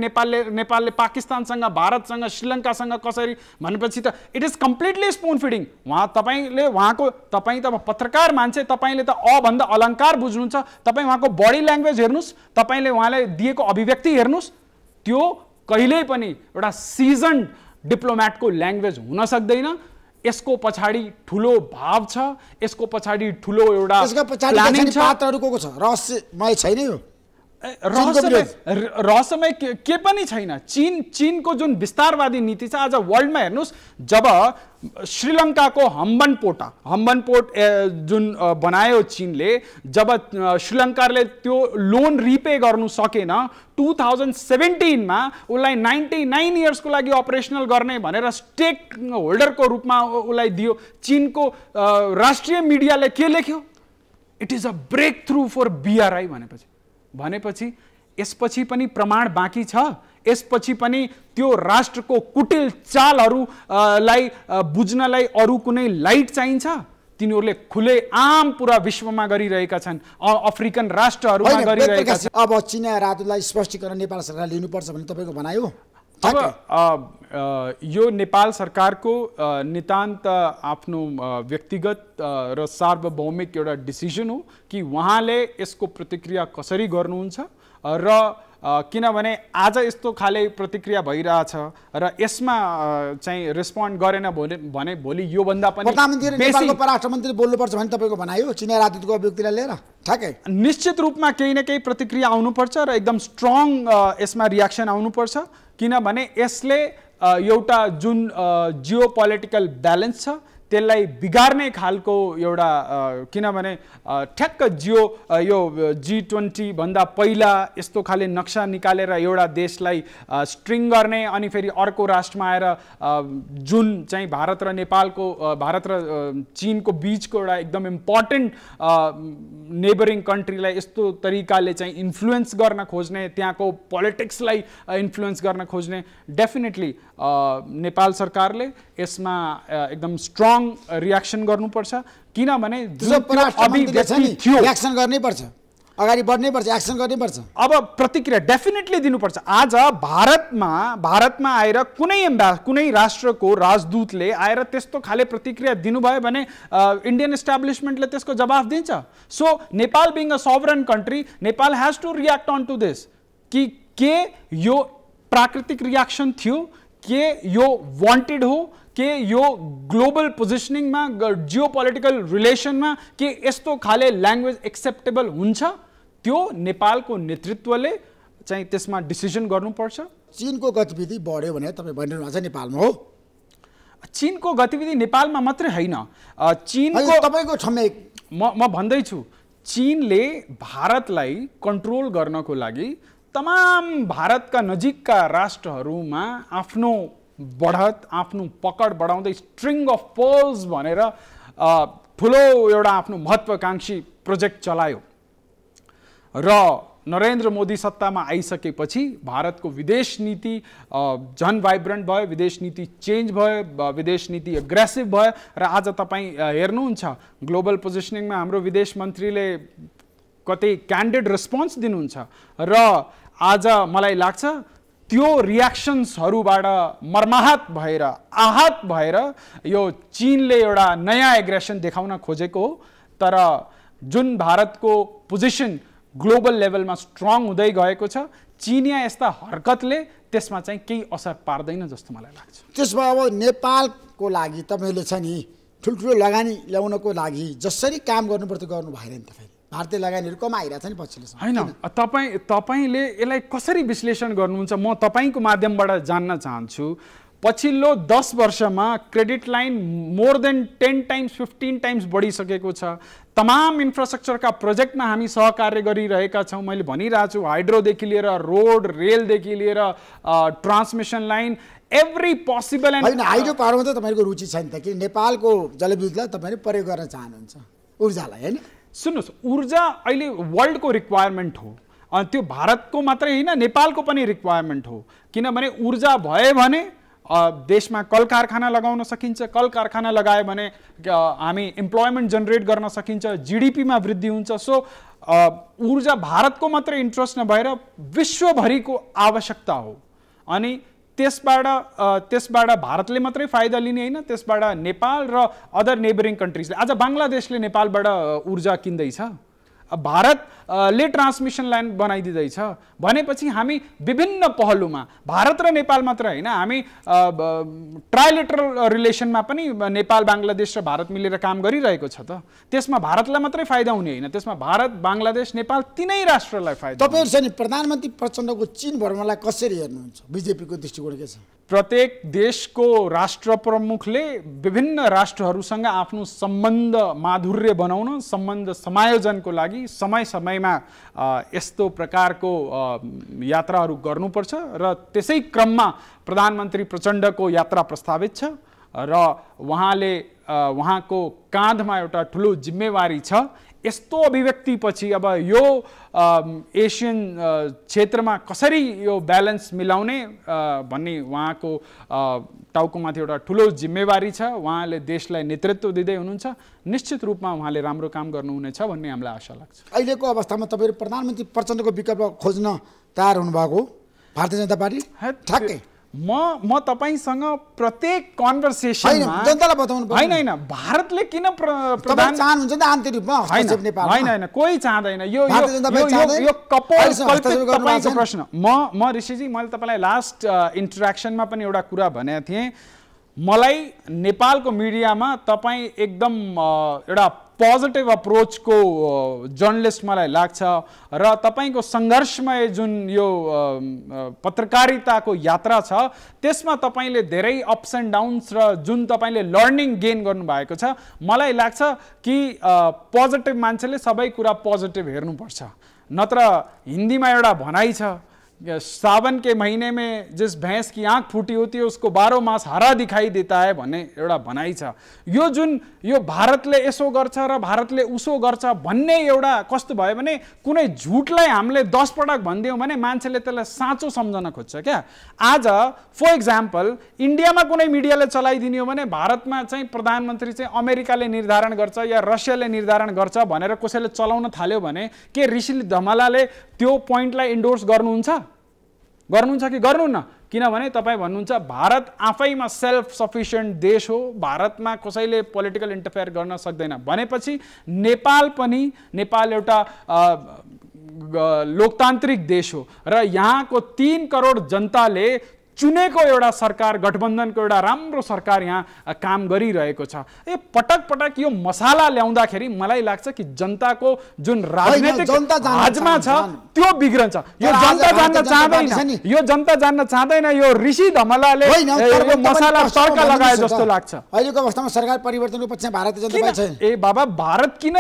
नेपालले पाकिस्तानसँग, भारतसँग, श्रीलङ्कासँग कसरी भनेपछि त it is completely spoon feeding. तपाईँ त पत्रकार मान्छे, तपाईँले त भन्दा अलङ्कार बुझ्नुहुन्छ। तपाईँ उहाँको बडी ल्याङ्ग्वेज हेर्नुहोस्, तपाईँले उहाँलाई दिएको अभिव्यक्ति हेर्नुहोस्, त्यो कहिल्यै पनि एउटा सिजन्ड डिप्लोमेटको ल्याङ्ग्वेज हुन सक्दैन। यसको पछाडि ठुलो भाव छ, यसको पछाडि ठुलो एउटा प्लानिङ छ। पात्रहरू को छ? रहस्यमय छैन यो? रहस्यमय के पनि छैन। चीनको जुन विस्तारवादी नीति छ, आज वर्ल्डमा हेर्नुहोस्, जब श्रीलङ्काको हम्बन पोर्ट जुन बनायो चीनले, जब श्रीलङ्काले त्यो लोन रिपे गर्नु सकेन, 2017 मा उसलाई 99 इयर्सको लागि अपरेसनल गर्ने भनेर स्टेक होल्डरको रूपमा उसलाई दियो। चीनको राष्ट्रिय मिडियाले के लेख्यो? It is a breakthrough for BRI भनेपछि यसपछि पनि प्रमाण बाँकी छ। यसपछि पनि त्यो राष्ट्रको कुटिल चालहरूलाई बुझ्नलाई अरू कुनै लाइट चाहिन्छ? तिनीहरूले खुले आम पुरा विश्वमा गरिरहेका छन्, अफ्रिकन राष्ट्रहरूमा गरिरहेका छन्। अब चिनिया राजदूतलाई स्पष्टीकरण नेपाल सरकार लिनुपर्छ भन्ने तपाईको भनाइ हो? अब यो नेपाल सरकारको नितान्त आफ्नो व्यक्तिगत र सार्वभौमिक एउटा डिसिजन हो कि उहाँले यसको प्रतिक्रिया कसरी गर्नुहुन्छ र किनभने आज यस्तो खाले प्रतिक्रिया भइरहेछ र यसमा चाहिँ रेस्पोन्ड गरेन भने भोलि योभन्दा पनि प्रधानमन्त्री नेपालको परराष्ट्र मन्त्री बोल्नुपर्छ भन्ने तपाईको भनाइ हो चिनिया राजदूतको अभिव्यक्तिलाई लिएर? ठ्याक्कै निश्चित रूपमा केही न केही प्रतिक्रिया आउनुपर्छ र एकदम स्ट्रङ यसमा रियाक्सन आउनुपर्छ, किनभने यसले एउटा जुन जियो पोलिटिकल ब्यालेन्स छ त्यसलाई बिगार्ने खालको एउटा, किनभने ठ्याक्क यो G20 भन्दा पहिला यस्तो खाले नक्सा निकालेर एउटा देशलाई स्ट्रिङ गर्ने अनि फेरि अर्को राष्ट्रमा आएर जुन चाहिँ भारत र चीनको बीचको एउटा एकदम इम्पोर्टेन्ट नेबरिङ कन्ट्रीलाई यस्तो तरिकाले चाहिँ इन्फ्लुएन्स गर्न खोज्ने, त्यहाँको पोलिटिक्सलाई इन्फ्लुएन्स गर्न खोज्ने, डेफिनेटली नेपाल सरकारले यसमा एकदम स्ट्रङ रियाक्सन गर्नुपर्छ, किनभने रियाक्सन गर्नै पर्छ। अगाडि बढ्नै पर्छ, एक्सन गर्नै पर्छ। अब प्रतिक्रिया डेफिनेटली दिनुपर्छ। आज भारतमा आएर कुनै राष्ट्रको राजदूतले आएर त्यस्तो खाले प्रतिक्रिया दिनुभयो भने इन्डियन इस्टाब्लिसमेन्टले त्यसको जवाफ दिन्छ। So Nepal being a sovereign country, Nepal has to react on to this कि के यो प्राकृतिक रिएक्शन थियो, के यो वांटेड हो, के यो ग्लोबल पोजिशनिङमा जियोपोलिटिकल रिलेसनमा के यस्तो खाले ल्याङ्ग्वेज एक्सेप्टेबल हुन्छ, त्यो नेपालको नेतृत्वले चाहिँ त्यसमा डिसिजन गर्नुपर्छ। चीनको गतिविधि बढ्यो भने तपाईँ भनिरहनु भएको छ नेपालमा हो। चीनको गतिविधि नेपालमा मात्रै होइन, चीनको तपाईँको छमेक म भन्दैछु, चीनले भारतलाई कन्ट्रोल गर्नको लागि तमाम भारतका नजिकका राष्ट्रहरूमा आफ्नो बढत, आफ्नो पकड बढाउँदै स्ट्रिङ अफ पर्ल्स भनेर ठुलो एउटा आफ्नो महत्त्वाकांक्षी प्रोजेक्ट चलायो र नरेन्द्र मोदी सत्तामा आइसकेपछि भारतको विदेश नीति झन भाइब्रेन्ट भयो, विदेश नीति चेन्ज भयो, विदेश नीति एग्रेसिभ भयो र आज तपाईँ हेर्नुहुन्छ ग्लोबल पोजिसनिङमा हाम्रो विदेश मन्त्रीले कतै क्यान्डिड रेस्पोन्स दिनुहुन्छ र आज मलाई लाग्छ त्यो रियाक्सन्सहरूबाट मर्माहत भएर, आहत भएर यो चीनले एउटा नयाँ एग्रेसन देखाउन खोजेको हो। तर जुन भारतको पोजिसन ग्लोबल लेभलमा स्ट्रङ हुँदै गएको छ, चीनिया यस्ता हरकतले त्यसमा चाहिँ केही असर पार्दैन जस्तो मलाई लाग्छ। त्यसमा अब नेपालको लागि तपाईँले छ नि ठुल्ठुलो लगानी ल्याउनको लागि जसरी काम गर्नुपर्छ गर्नु भएन नि। तपाईँ भारतीय लगानीहरू कमाइरहेछ नि पछिल्लो समय, होइन? तपाईँले यसलाई कसरी विश्लेषण गर्नुहुन्छ म तपाईँको माध्यमबाट जान्न चाहन्छु। पछिल्लो 10 वर्षमा credit line more than 10 times 15 times बढिसकेको छ। तमाम इन्फ्रास्ट्रक्चरका प्रोजेक्टमा हामी सहकार्य गरिरहेका छौँ। मैले भनिरहेको छु, हाइड्रोदेखि लिएर रोड, रेलदेखि लिएर ट्रान्समिसन लाइन, एभ्री पोसिबल। होइन, हाइड्रो पावरमा त तपाईँको रुचि छैन त कि नेपालको जलविद्युतलाई तपाईँले प्रयोग गर्न चाहनुहुन्छ, ऊर्जालाई, होइन? सुन्नुहोस्, ऊर्जा अहिले वर्ल्डको रिक्वायरमेन्ट हो, अनि त्यो भारतको मात्रै होइन नेपालको पनि रिक्वायरमेन्ट हो। किनभने ऊर्जा भयो भने देशमा कल कारखाना लगाउन सकिन्छ, कल कारखाना लगायो भने हामी इम्प्लोइमेन्ट जनरेट गर्न सकिन्छ, जीडीपीमा वृद्धि हुन्छ। सो ऊर्जा भारतको मात्रै इन्ट्रेस्ट नभएर विश्वभरिको आवश्यकता हो अनि त्यसबाट भारतले मात्रै फाइदा लिने होइन, त्यसबाट नेपाल र अदर नेबरिङ कन्ट्रिजले। आज बङ्गलादेशले नेपालबाट ऊर्जा किन्दैछ, भारतले ट्रान्समिसन लाइन बनाइदिँदैछ भनेपछि हामी विभिन्न पहलुमा, भारत र नेपाल मात्र होइन, हामी ट्राइलेटरल रिलेसनमा पनि नेपाल, बाङ्गलादेश र भारत मिलेर काम गरिरहेको छ त। त्यसमा भारतलाई मात्रै फाइदा हुने होइन, त्यसमा भारत, बाङ्गलादेश, नेपाल तीनै राष्ट्रलाई फाइदा। तपाईँहरू चाहिँ प्रधानमन्त्री प्रचण्डको चीन भ्रमणलाई कसरी हेर्नुहुन्छ? बिजेपीको दृष्टिकोण के छ? प्रत्येक देशको राष्ट्र प्रमुखले विभिन्न राष्ट्रहरूसँग आफ्नो सम्बन्ध माधुर्य बनाउन, सम्बन्ध समायोजनको लागि समय समयमा यस्तो प्रकारको यात्राहरू गर्नुपर्छ र त्यसै क्रममा प्रधानमन्त्री प्रचण्डको यात्रा प्रस्तावित छ र उहाँको काँधमा एउटा ठुलो जिम्मेवारी छ। यस्तो अभिव्यक्तिपछि अब यो एसियन क्षेत्रमा कसरी यो ब्यालेन्स मिलाउने भन्ने उहाँको टाउकोमाथि एउटा ठुलो जिम्मेवारी छ। उहाँले देशलाई नेतृत्व दिँदै हुनुहुन्छ, निश्चित रूपमा उहाँले राम्रो काम गर्नुहुनेछ भन्ने हामीलाई आशा लाग्छ। अहिलेको अवस्थामा तपाईँहरू प्रधानमन्त्री प्रचण्डको विकल्प खोज्न तयार हुनुभएको भारतीय जनता पार्टी? ठ्याक्कै म तपाईसँग प्रत्येक कन्भर्सेसनमा जनतालाई बताउनु पर्छ। होइन, भारतले किन प्रधान चाहनुहुन्छ नि आन्तरिक रूपमा हस्तक्षेप नेपालमा? होइन, कोही चाहदैन। यो तपाईँको प्रश्न। म ऋषिजी, मैले तपाईँलाई लास्ट इन्टरेक्सनमा पनि एउटा कुरा भनेको थिएँ। मलाई नेपालको मिडियामा तपाईँ एकदम एउटा पोजिटिभ अप्रोचको जर्नलिस्ट मलाई लाग्छ र तपाईँको सङ्घर्षमय जुन यो पत्रकारिताको यात्रा छ त्यसमा तपाईँले धेरै अप्स एन्ड डाउन्स र जुन तपाईँले लर्निङ गेन गर्नुभएको छ, मलाई लाग्छ कि पोजिटिभ मान्छेले सबै कुरा पोजिटिभ हेर्नुपर्छ। नत्र हिन्दीमा एउटा भनाइ छ सावन के महीने में जिस भैंस की आंख फूटी होती है उसको 12 मास हरा दिखाई देता है भन्ने एउटा भनाइ छ। यो जुन यो भारतले यसो गर्छ र भारतले उसो गर्छ भन्ने एउटा कस्तो भयो भने कुनै झुटलाई हामीले 10 पटक भनिदियौँ भने मान्छेले त्यसलाई साँचो सम्झन खोज्छ क्या। आज फर एक्जाम्पल इन्डियामा कुनै मिडियाले चलाइदिने हो भने भारतमा चाहिँ प्रधानमन्त्री चाहिँ अमेरिकाले निर्धारण गर्छ या रसियाले निर्धारण गर्छ भनेर कसैले चलाउन थाल्यो भने के ऋषि धमलाले त्यो पोइन्टलाई इन्डोर्स गर्नुहुन्छ कि गर्नुहुन्न? किनभने तपाईँ भन्नुहुन्छ भारत आफैमा सेल्फ सफिसियन्ट देश हो, भारतमा कसैले पोलिटिकल इन्टरफेयर गर्न सक्दैन भनेपछि नेपाल एउटा लोकतान्त्रिक देश हो र यहाँको 3 करोड जनताले चुनेको एउटा सरकार, गठबन्धनको एउटा राम्रो सरकार यहाँ काम गरिरहेको छ। पटक पटक यो मसाला ल्याउँदाखेरि मलाई लाग्छ कि जनताको जुन राजनीतिक आजमा छ त्यो बिग्रन्छ। यो जनता जान्न चाहदैन, यो ऋषि धमलाले यो मसाला तड्का लगाए जस्तो लाग्छ। अहिलेको अवस्थामा सरकार परिवर्तनको पक्षमा भारतीय जनता पार्टी छैन। ए बाबा, भारत किन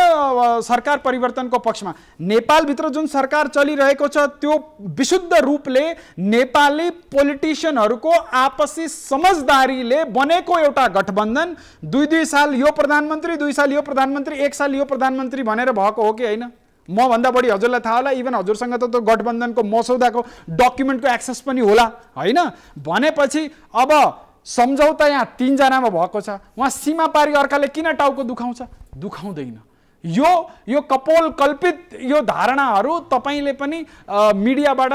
सरकार परिवर्तनको पक्षमा? नेपालभित्र जुन सरकार चलिरहेको छ त्यो विशुद्ध रूपले नेपाली पोलिटिसियन को आपसी समझदारीले बनेको एउटा गठबन्धन। 2 साल यो प्रधानमन्त्री, 2 साल यो प्रधानमन्त्री, 1 साल यो प्रधानमन्त्री भनेर भएको हो कि होइन? म भन्दा बढी हजुरलाई थाहा होला, इभन हजुरसँग त त्यो गठबन्धनको मसौदाको डकुमेन्टको एक्सेस पनि होला होइन? भनेपछि अब सम्झौता यहाँ 3 जनामा भएको छ, उहाँ सीमा पारी अर्काले किन टाउको दुखाउँदैन? यो कपोल कल्पित यो धारणाहरू तपाईले पनि मिडियाबाट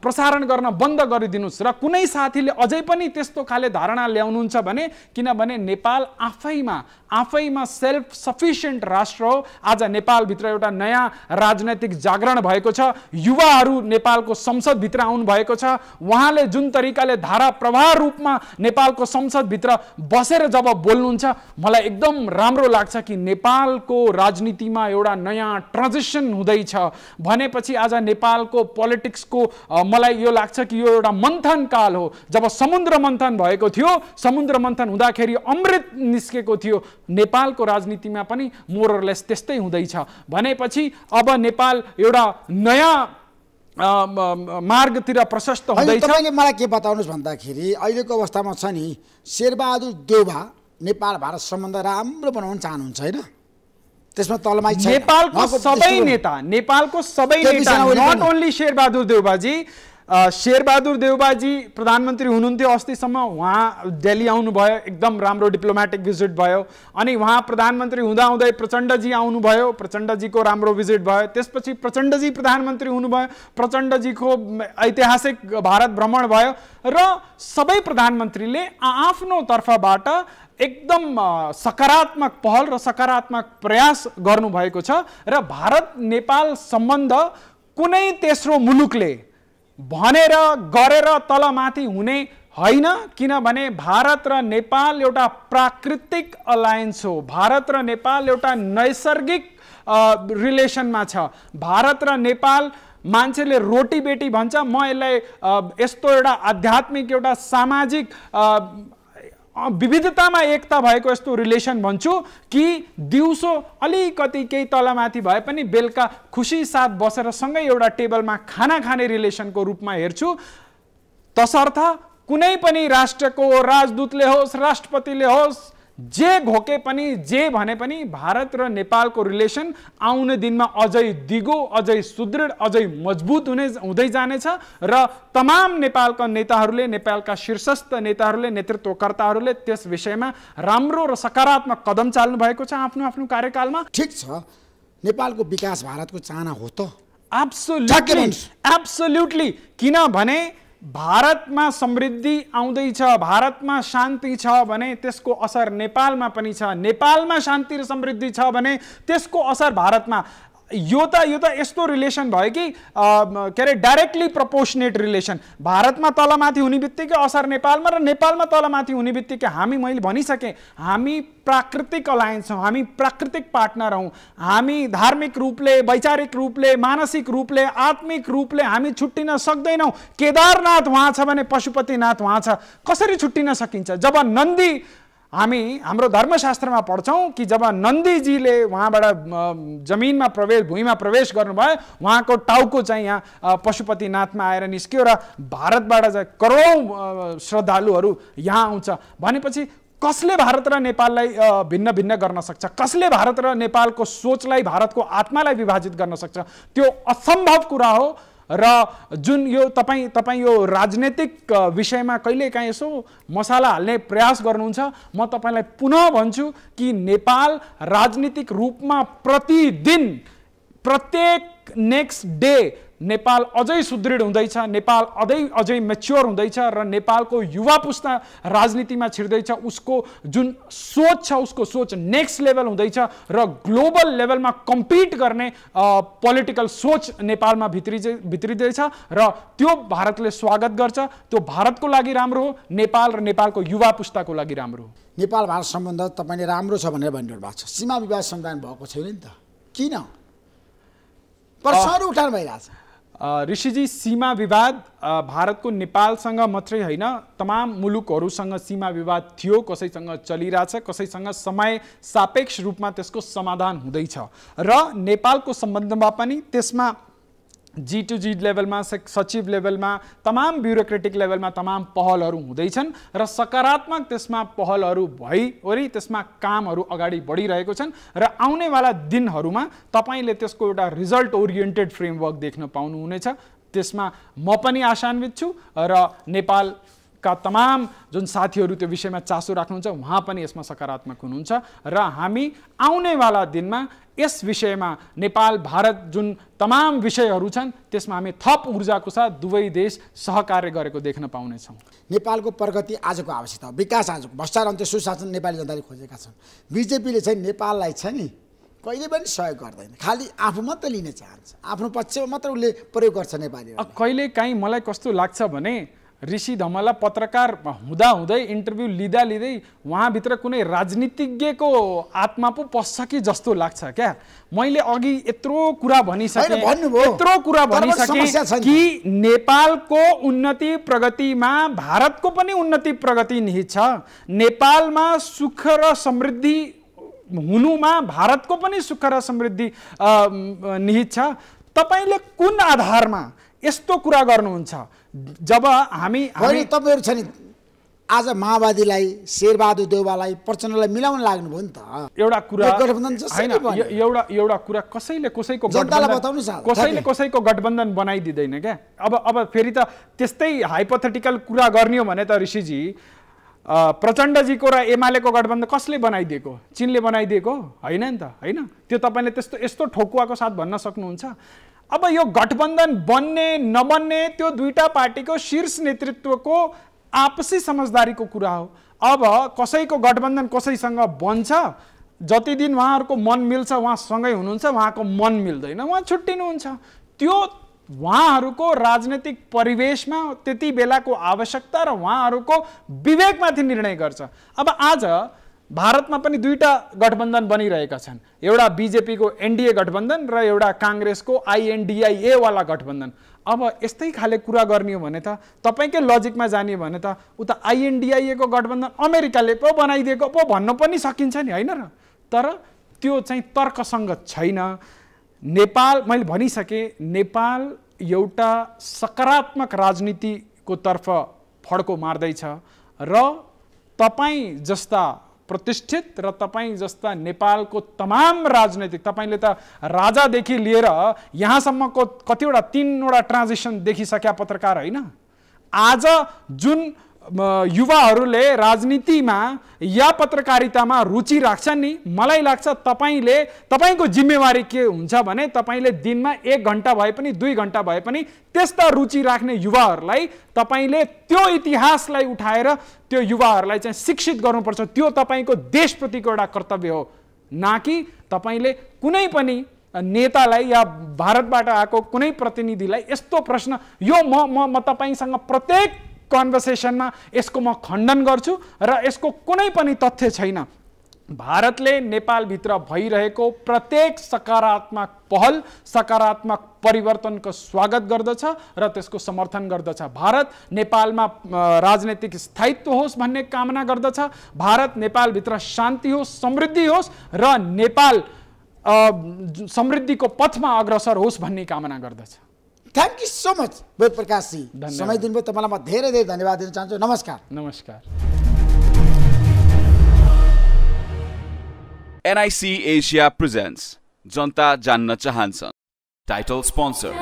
प्रसारण गर्न बन्द गरिदिनुस् र कुनै साथीले अझै पनि त्यस्तो खाले धारणा ल्याउनुहुन्छ भने, किनभने नेपाल आफैमा सेल्फ सफिसियन्ट राष्ट्र हो। आज नेपालभित्र एउटा नयाँ राजनैतिक जागरण भएको छ, युवाहरू नेपालको संसदभित्र आउनु भएको छ। उहाँले जुन तरिकाले धारा प्रवाह रूपमा नेपालको संसदभित्र बसेर जब बोल्नुहुन्छ मलाई एकदम राम्रो लाग्छ कि नेपालको राजनीतिमा एउटा नयाँ ट्रान्जिसन हुँदैछ भनेपछि आज नेपालको पोलिटिक्सको मलाई यो लाग्छ कि यो एउटा मन्थन काल हो। जब समुद्र मन्थन भएको थियो, समुद्र मन्थन हुँदाखेरि अमृत निस्केको थियो, नेपालको राजनीतिमा पनि मोरलेस त्यस्तै हुँदैछ भनेपछि अब नेपाल एउटा नयाँ मार्गतिर प्रशस्त हुँदैछ। तपाईले मलाई के बताउनुस् भन्दाखेरि अहिलेको अवस्थामा छ नि, शेरबहादुर देउवा नेपाल भारत सम्बन्ध राम्रो बनाउन चाहनुहुन्छ होइन? त्यसमा तलमाई छ नेपालको सबै नेता, नट ओन्ली शेरबहादुर देउवाजी। शेरबहादुर देउवाजी प्रधानमन्त्री हुनुहुन्थ्यो अस्तिसम्म, उहाँ दिल्ली आउनुभयो, एकदम राम्रो डिप्लोमेटिक भिजिट भयो। अनि उहाँ प्रधानमन्त्री हुँदाहुँदै प्रचण्डजी आउनुभयो, प्रचण्डजीको राम्रो भिजिट भयो। त्यसपछि प्रचण्डजी प्रधानमन्त्री हुनुभयो, प्रचण्डजीको ऐतिहासिक भारत भ्रमण भयो र सबै प्रधानमन्त्रीले आफ्नो तर्फबाट एकदम सकारात्मक पहल र सकारात्मक प्रयास गर्नुभएको छ र भारत नेपाल सम्बन्ध कुनै तेस्रो मुलुकले भनेर गरेर तलमाथि हुने होइन। किनभने भारत र नेपाल एउटा प्राकृतिक अलायन्स हो, भारत र नेपाल एउटा नैसर्गिक रिलेसनमा छ। भारत र नेपाल मान्छेले रोटी बेटी भन्छ, म यसलाई यस्तो एउटा आध्यात्मिक एउटा सामाजिक विविधतामा एकता भएको यस्तो रिलेसन भन्छु कि दिउँसो अलिकति केही तलमाथि भए पनि बेलुका खुसी साथ बसेर सँगै एउटा टेबलमा खाना खाने रिलेसनको रूपमा हेर्छु। तसर्थ कुनै पनि राष्ट्रको राजदूतले होस्, राष्ट्रपतिले होस्, जे घोके पनि जे भने पनि भारत र नेपालको रिलेसन आउने दिनमा अझै दिगो, अझै सुदृढ, अझै मजबुत हुँदै जानेछ र तमाम नेपालका नेताहरूले, नेपालका शीर्षस्थ नेताहरूले, नेतृत्वकर्ताहरूले त्यस विषयमा राम्रो र सकारात्मक कदम चाल्नु भएको छ आफ्नो आफ्नो कार्यकालमा। ठीक छ, नेपालको विकास भारतको चाहना हो त? एब्सोल्युटली। किनभने भारतमा समृद्धि आउँदैछ, भारतमा शान्ति छ भने त्यसको असर नेपालमा पनि छ, नेपालमा शान्ति र समृद्धि छ भने त्यसको असर भारतमा। यो त यस्तो रिलेसन भयो कि के अरे डाइरेक्टली प्रोपोर्सनेट रिलेसन। भारतमा तलमाथि हुने बित्तिकै असर नेपालमा र नेपालमा तलमाथि हुने बित्तिकै मैले भनिसकेँ हामी प्राकृतिक अलायन्स हौँ, हामी प्राकृतिक पार्टनर हौँ। हामी धार्मिक रूपले, वैचारिक रूपले, मानसिक रूपले, आत्मिक रूपले हामी छुट्टिन सक्दैनौँ। केदारनाथ वहाँ छ भने पशुपतिनाथ वहाँ छ, कसरी छुट्टिन सकिन्छ? जब नन्दी हाम्रो धर्मशास्त्रमा पढ्छौँ कि जब नन्दीजीले वहाँबाट जमिनमा भूमिमा प्रवेश गर्नुभयो, उहाँको टाउको चाहिँ यहाँ पशुपतिनाथमा आएर निस्क्यो र भारतबाट चाहिँ करोडौँ श्रद्धालुहरू यहाँ आउँछ भनेपछि कसले भारत र नेपाललाई भिन्न भिन्न गर्न सक्छ? कसले भारत र नेपालको सोचलाई, भारतको आत्मालाई विभाजित गर्न सक्छ? त्यो असम्भव कुरा हो। र जुन यो तपाईँ यो राजनीतिक विषयमा कहिलेकाहीँ यसो मसाला हाल्ने प्रयास गर्नुहुन्छ, म तपाईँलाई पुनः भन्छु कि नेपाल राजनीतिक रूपमा प्रतिदिन प्रत्येक नेक्स्ट डे नेपाल अझै सुदृढ हुँदैछ, नेपाल अझै मेच्योर हुँदैछ र नेपालको युवा पुस्ता राजनीतिमा छिर्दैछ। उसको जुन सोच छ, उसको सोच नेक्स्ट लेभल हुँदैछ र ग्लोबल लेभलमा कम्पिट गर्ने पोलिटिकल सोच नेपालमा भित्रिँदैछ र त्यो भारतले स्वागत गर्छ। त्यो भारतको लागि राम्रो हो, नेपाल र नेपालको युवा पुस्ताको लागि राम्रो हो। नेपाल भारत सम्बन्ध तपाईँले राम्रो छ भनेर भनिरहनु भएको छ, सीमा विवाद समाधान भएको छैन नि त, किन प्रश्नहरू उठाउनु भइरहेछ? ऋषिजी, सीमा विवाद भारतको नेपालसँग मात्रै होइन, तमाम मुलुकहरूसँग सीमा विवाद थियो, कसैसँग चलिरहेछ, कसैसँग समय सापेक्ष रूपमा त्यसको समाधान हुँदैछ र नेपालको सम्बन्धमा पनि त्यसमा G2G लेभलमा, सचिव लेभलमा, तमाम ब्युरोक्रेटिक लेभलमा तमाम पहलहरू हुँदैछन् र सकारात्मक त्यसमा पहलहरू भइवरी त्यसमा कामहरू अगाडि बढिरहेको छन् र आउनेवाला दिनहरूमा तपाईँले त्यसको एउटा रिजल्ट ओरिएन्टेड फ्रेमवर्क देख्न पाउनुहुनेछ। त्यसमा म पनि आशान्वित छु र नेपालका तमाम जुन साथीहरू त्यो विषयमा चासो राख्नुहुन्छ उहाँ पनि यसमा सकारात्मक हुनुहुन्छ र हामी आउनेवाला दिनमा यस विषयमा नेपाल भारत जुन तमाम विषयहरू छन् त्यसमा हामी थप ऊर्जाको साथ दुवै देश सहकार्य गरेको देख्न पाउनेछौँ। नेपालको प्रगति आजको आवश्यकता हो, विकास आजको, भ्रष्टाचार अन्त्य सुशासन नेपाली जनताले खोजेका छन्। बिजेपीले चाहिँ नेपाललाई छ नि कहिले पनि सहयोग गर्दैन, खालि आफू मात्रै लिन चाहन्छ, आफ्नो पक्षमा मात्र उसले प्रयोग गर्छ नेपाली। कहिले काहीँ मलाई कस्तो लाग्छ भने ऋषि धमला पत्रकार हुँदै इन्टरभ्यू लिँदै उहाँभित्र कुनै राजनीतिज्ञको आत्मा पो पस्छ कि जस्तो लाग्छ क्या। मैले अघि यत्रो कुरा भनिसकेँ कि नेपालको उन्नति प्रगतिमा भारतको पनि उन्नति प्रगति निहित छ। नेपालमा सुख र समृद्धि हुनुमा भारतको पनि सुख र समृद्धि निहित छ। तपाईँले कुन आधारमा यस्तो कुरा गर्नुहुन्छ? जब तपाईँहरू छ नि आज माओवादीलाई, शेरबहादुर देउवालाई, प्रचण्डलाई मिलाउन लाग्नुभयो नि त। एउटा कुरा कसैले कसैको गठबन्धन बनाइदिँदैन क्या। अब फेरि त त्यस्तै हाइपोथेटिकल कुरा गर्ने हो भने त ऋषिजी, प्रचण्डजीको र एमालेको गठबन्धन कसले बनाइदिएको? चीनले बनाइदिएको होइन नि त, होइन? त्यो तपाईँले यस्तो ठोकुवाको साथ भन्न सक्नुहुन्छ? अब यो गठबन्धन बन्ने नबन्ने त्यो दुईटा पार्टीको शीर्ष नेतृत्वको आपसी समझदारीको कुरा हो। अब कसैको गठबन्धन कसैसँग बन्छ, जति दिन उहाँहरूको मन मिल्छ उहाँसँगै हुनुहुन्छ, उहाँको मन मिल्दैन उहाँ छुट्टिनुहुन्छ। त्यो उहाँहरूको राजनीतिक परिवेशमा त्यति बेलाको आवश्यकता र उहाँहरूको विवेकमाथि निर्णय गर्छ। अब आज भारतमा पनि दुईटा गठबन्धन बनिरहेका छन्, एउटा बिजेपीको एनडीए गठबन्धन र एउटा काङ्ग्रेसको INDIA वाला गठबन्धन। अब यस्तै खाले कुरा गर्ने हो भने त तपाईँकै लजिकमा जाने भने त उता INDIA को गठबन्धन अमेरिकाले पो बनाइदिएको पो भन्न पनि सकिन्छ नि, होइन र? तर त्यो चाहिँ तर्कसङ्गत छैन। नेपाल, मैले भनिसकेँ, नेपाल एउटा सकारात्मक राजनीतिको तर्फ फड्को मार्दैछ र तपाईँ जस्ता प्रतिष्ठित र तपाईँ जस्ता नेपालको तमाम राजनीतिक, तपाईँले त राजादेखि लिएर यहाँसम्मको कतिवटा 3वटा ट्रान्जिसन देखिसक्या पत्रकार होइन? आज जुन युवाहरूले राजनीतिमा या पत्रकारितामा रुचि राख्छन् नि, मलाई लाग्छ तपाईँको जिम्मेवारी के हुन्छ भने तपाईँले दिनमा 1 घण्टा भए पनि 2 घण्टा भए पनि त्यस्ता रुचि राख्ने युवाहरूलाई तपाईँले त्यो इतिहासलाई उठाएर त्यो युवाहरूलाई चाहिँ शिक्षित गर्नुपर्छ। त्यो तपाईँको देशप्रतिको एउटा कर्तव्य हो, न कि तपाईँले कुनै पनि नेतालाई या भारतबाट आएको कुनै प्रतिनिधिलाई यस्तो प्रश्न। यो म तपाईँसँग प्रत्येक कन्भर्सेसनमा यसको म खण्डन गर्छु र यसको कुनै पनि तथ्य छैन। भारतले नेपालभित्र भइरहेको प्रत्येक सकारात्मक पहल, सकारात्मक परिवर्तनको स्वागत गर्दछ र त्यसको समर्थन गर्दछ। भारत नेपालमा राजनीतिक स्थायित्व होस् भन्ने कामना गर्दछ। भारत नेपालभित्र शान्ति होस्, समृद्धि होस् र नेपाल समृद्धिको पथमा अग्रसर होस् भन्ने कामना गर्दछ। Thank you so much Ved Prakash ji, समय दिनुभयो। तपाईँलाई म धेरै धेरै धन्यवाद दिन चाहन्छु। नमस्कार। नमस्कार। NIC Asia presents जनता जान्न चाहन्छन्। टाइटल स्पोन्सर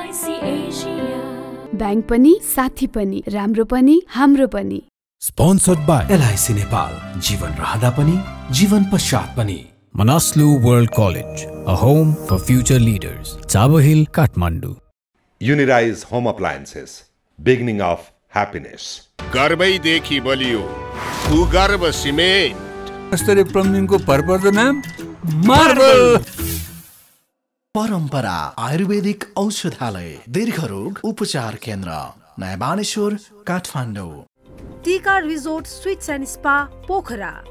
ब्याङ्क पनि, साथी पनि, राम्रो पनि, हाम्रो पनि। Sponsored by LIC नेपाल, जीवन रहँदा पनि, जीवन पश्चात पनि। Manaslu World College, a home for future leaders. Chabo Hill, Kathmandu. Unirize Home Appliances, beginning of happiness. गर्वैदेखि बलियो भूगर्भ सिमेन्ट। स्तरीय प्लम्बिङको भरपर्दो नाम मार्बल। परम्परा आयुर्वेदिक औषधालय, दीर्घरोग उपचार केन्द्र, नयाँ बानेश्वर, काठमाडौँ। टीका resort sweets and spa Pokhara.